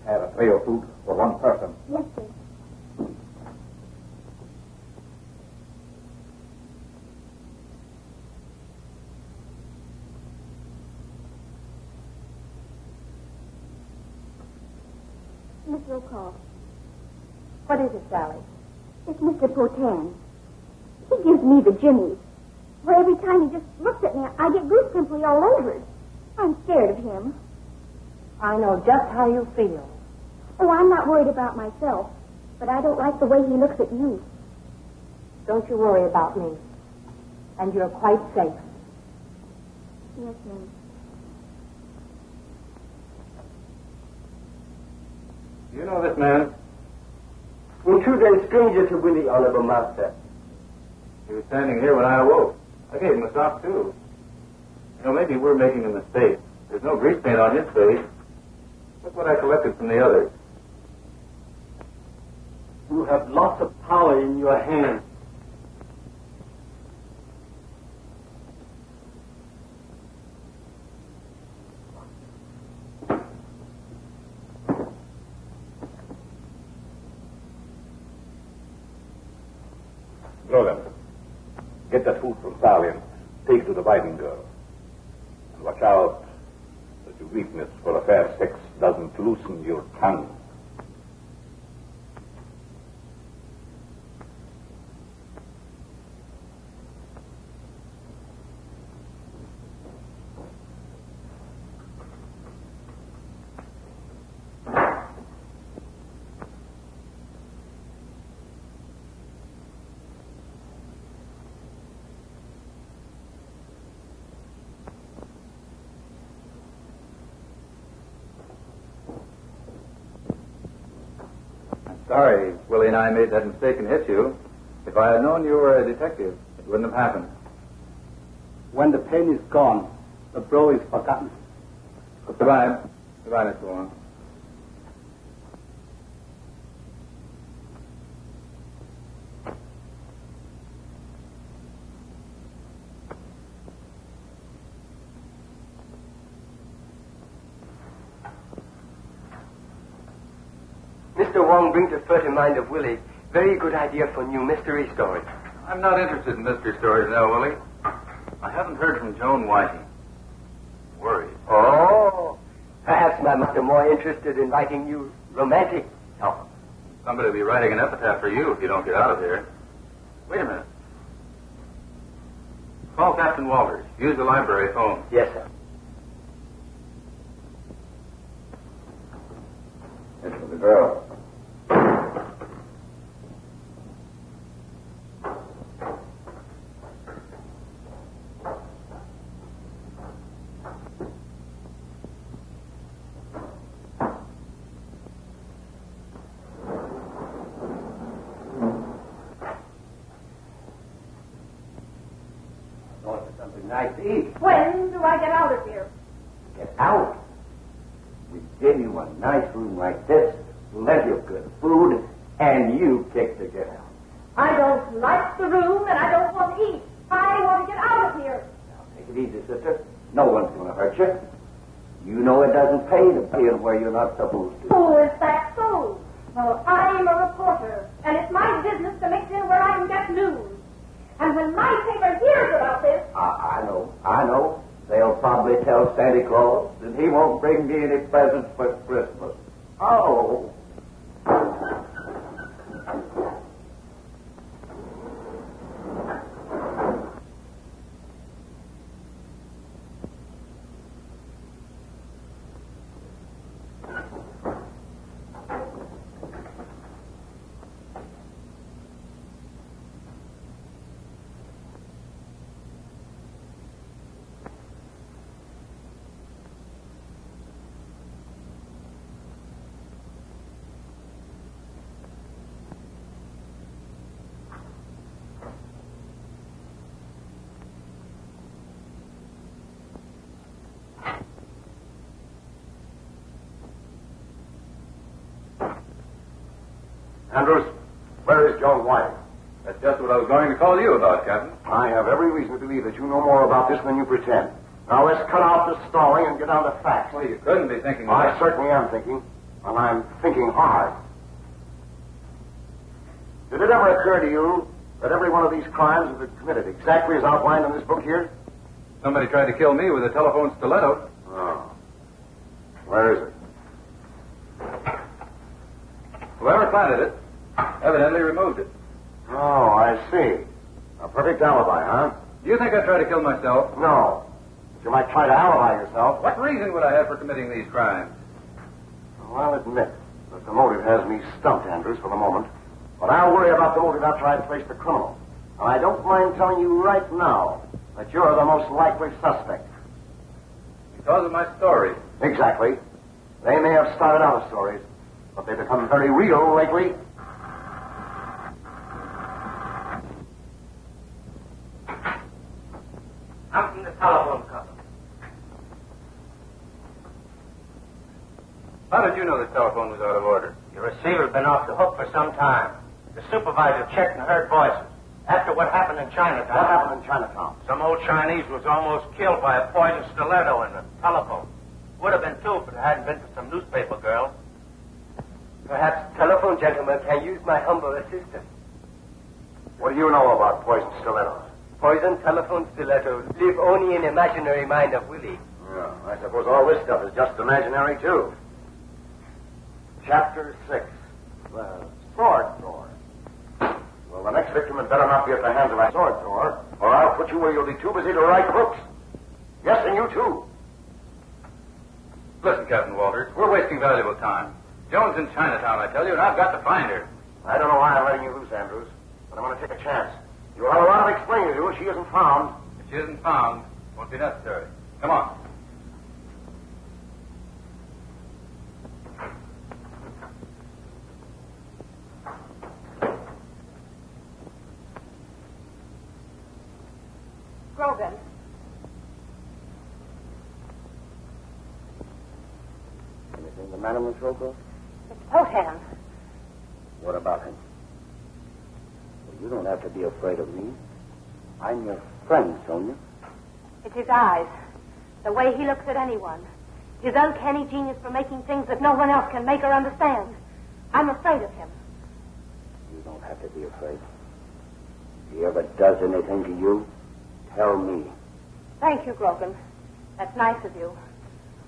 Have a tray of food for one person. Yes, sir. Miss Rokoff. What is it, Sally? It's Mr. Poten. He gives me the jimmies. For every time he just looks at me, I get goose pimply all over. I'm scared of him. I know just how you feel. Oh, I'm not worried about myself, but I don't like the way he looks at you. Don't you worry about me. And you're quite safe. Yes, ma'am. You know this man? Intruder stranger to Willie, Honorable Master. He was standing here when I awoke. I gave him a sock, too. You know, maybe we're making a mistake. There's no grease paint on his face. Look what I collected from the others. You have lots of power in your hands. Logan, get that food from Sally and take to the Biden girl. And watch out that your weakness for a fair sex doesn't loosen your tongue. Sorry, Willie and I made that mistake and hit you. If I had known you were a detective, it wouldn't have happened. When the pain is gone, the bro is forgotten. Goodbye. Goodbye, Mr. Warren. Mr. Wong brings a further mind of Willie. Very good idea for new mystery story. I'm not interested in mystery stories now, Willie. I haven't heard from Joan Whiting. Worried. Oh, perhaps my mother more interested in writing you romantic novels. Somebody will be writing an epitaph for you if you don't get out of here. Wait a minute. Call Captain Walters. Use the library phone. Yes, sir. This is the girl. Nice to eat. When do I get out of here? Get out. We give you a nice room like this, plenty of good food, and you pick to get out. I don't like the room, and I don't want to eat. I want to get out of here. Now, take it easy, sister. No one's going to hurt you. You know it doesn't pay to be in where you're not supposed to. Oh, is that so? Well, I'm a reporter, and it's my business to mix in where I can get news. And when my paper hears about this... I know. They'll probably tell Santa Claus that he won't bring me any presents for Christmas. Oh. Andrews, where is Joan Whiting? That's just what I was going to call you about, Captain. I have every reason to believe that you know more about this than you pretend. Now let's cut out the stalling and get down to facts. Well, you couldn't be thinking of I that. certainly am thinking, and I'm thinking hard. Did it ever occur to you that every one of these crimes has been committed exactly as outlined in this book here? Somebody tried to kill me with a telephone stiletto. Oh. Where is it? Whoever planted it evidently removed it. Oh, I see. A perfect alibi, huh? Do you think I'd try to kill myself? No. But you might try to alibi yourself. What reason would I have for committing these crimes? Well, I'll admit that the motive has me stumped, Andrews, for the moment. But I'll worry about the motive after I trace the criminal. And I don't mind telling you right now that you're the most likely suspect. Because of my story. Exactly. They may have started out as stories, but they've become very real lately. I'm from the telephone company. How did you know this telephone was out of order? Your receiver's been off the hook for some time. The supervisor checked and heard voices. After what happened in Chinatown... What happened in Chinatown? Some old Chinese was almost killed by a poisoned stiletto in the telephone. Would have been too if it hadn't been for some newspaper girl. Perhaps telephone gentlemen can use my humble assistance. What do you know about poison stilettos? Poison telephone stilettos live only in imaginary mind of Willie. Yeah, I suppose all this stuff is just imaginary, too. Chapter 6. The sword drawer. Well, the next victim had better not be at the hands of a sword drawer, or I'll put you where you'll be too busy to write books. Yes, and you, too. Listen, Captain Walters, we're wasting valuable time. Joan's in Chinatown, I tell you, and I've got to find her. I don't know why I'm letting you loose, Andrews, but I'm going to take a chance. You'll have a lot of explaining to do if she isn't found. If she isn't found, it won't be necessary. Come on. Grogan. Anything the matter, Miss Rokoff? It's Poten. What about him? Well, you don't have to be afraid of me. I'm your friend, Sonya. It's his eyes. The way he looks at anyone. His uncanny genius for making things that no one else can make or understand. I'm afraid of him. You don't have to be afraid. If he ever does anything to you, tell me. Thank you, Grogan. That's nice of you.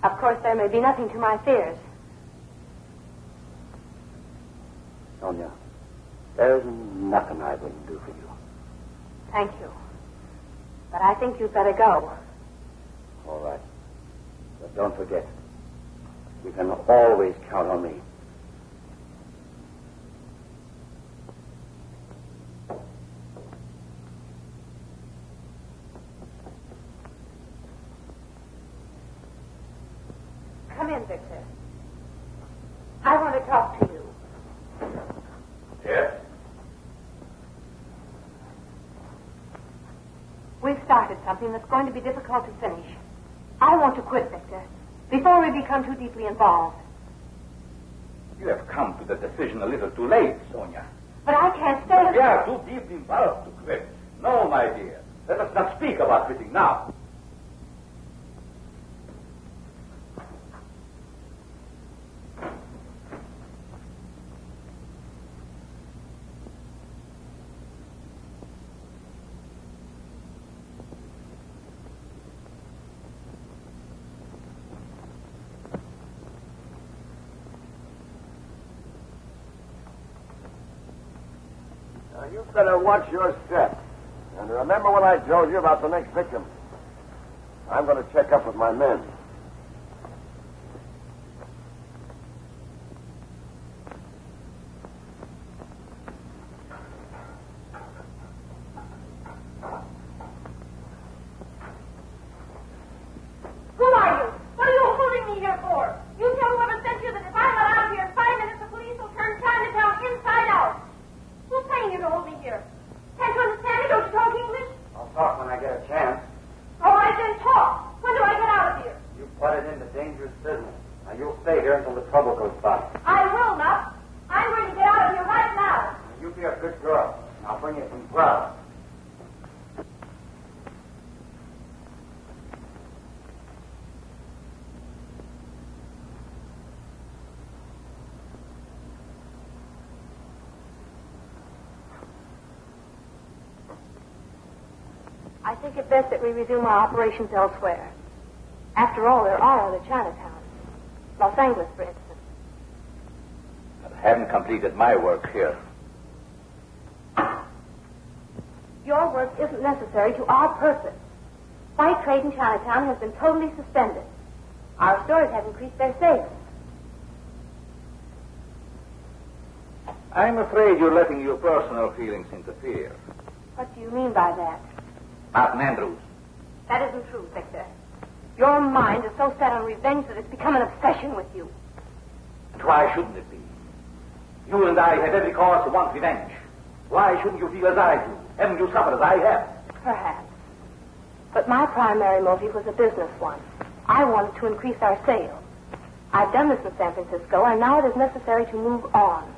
Of course, there may be nothing to my fears. Sonya, there's nothing I wouldn't do for you. Thank you. But I think you'd better go. All right. But don't forget, you can always count on me. Come in, Victor. I want to talk to you. Yes? We've started something that's going to be difficult to finish. I want to quit, Victor, before we become too deeply involved. You have come to the decision a little too late, Sonya. But I can't stand... We are too deeply involved to quit. No, my dear. Let us not speak about quitting now. You better watch your step. And remember what I told you about the next victim. I'm going to check up with my men. Who are you? What are you holding me here for? You tell whoever sent you that if I'm not out of here in 5 minutes, the police will turn Chinatown inside out. Who's paying you to hold me here? Can't you understand me? Don't you talk English? I'll talk when I get a chance. All right, then talk. When do I get out of here? You butted into dangerous business. Now, you'll stay here until the trouble goes by. I will not. I'm going to get out of here right now. You be a good girl, and I'll bring you some grub. I think it best that we resume our operations elsewhere. After all, there are other Chinatowns. Los Angeles, for instance. I haven't completed my work here. Your work isn't necessary to our purpose. White trade in Chinatown has been totally suspended. Our stores have increased their sales. I'm afraid you're letting your personal feelings interfere. What do you mean by that? Martin Andrews. That isn't true, Victor. Your mind is so set on revenge that it's become an obsession with you. And why shouldn't it be? You and I have every cause to want revenge. Why shouldn't you feel as I do? Haven't you suffered as I have? Perhaps. But my primary motive was a business one. I wanted to increase our sales. I've done this in San Francisco, and now it is necessary to move on.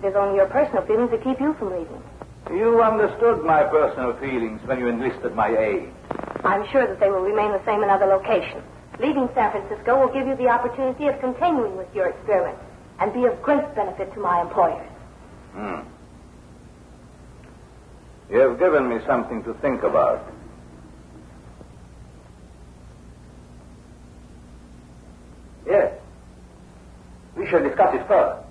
It is only your personal feelings that keep you from leaving. You understood my personal feelings when you enlisted my aid. I'm sure that they will remain the same in other locations. Leaving San Francisco will give you the opportunity of continuing with your experiments and be of great benefit to my employers. You have given me something to think about. Yes. We shall discuss it further.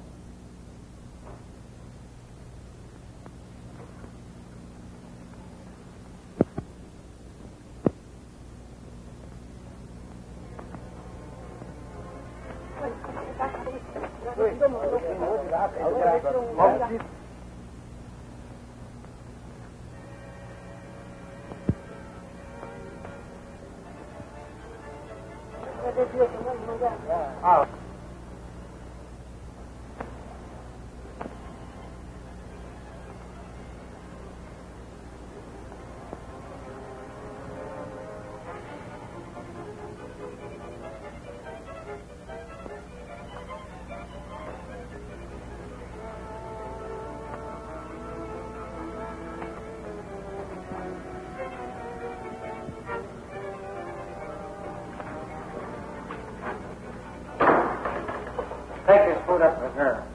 put up with her.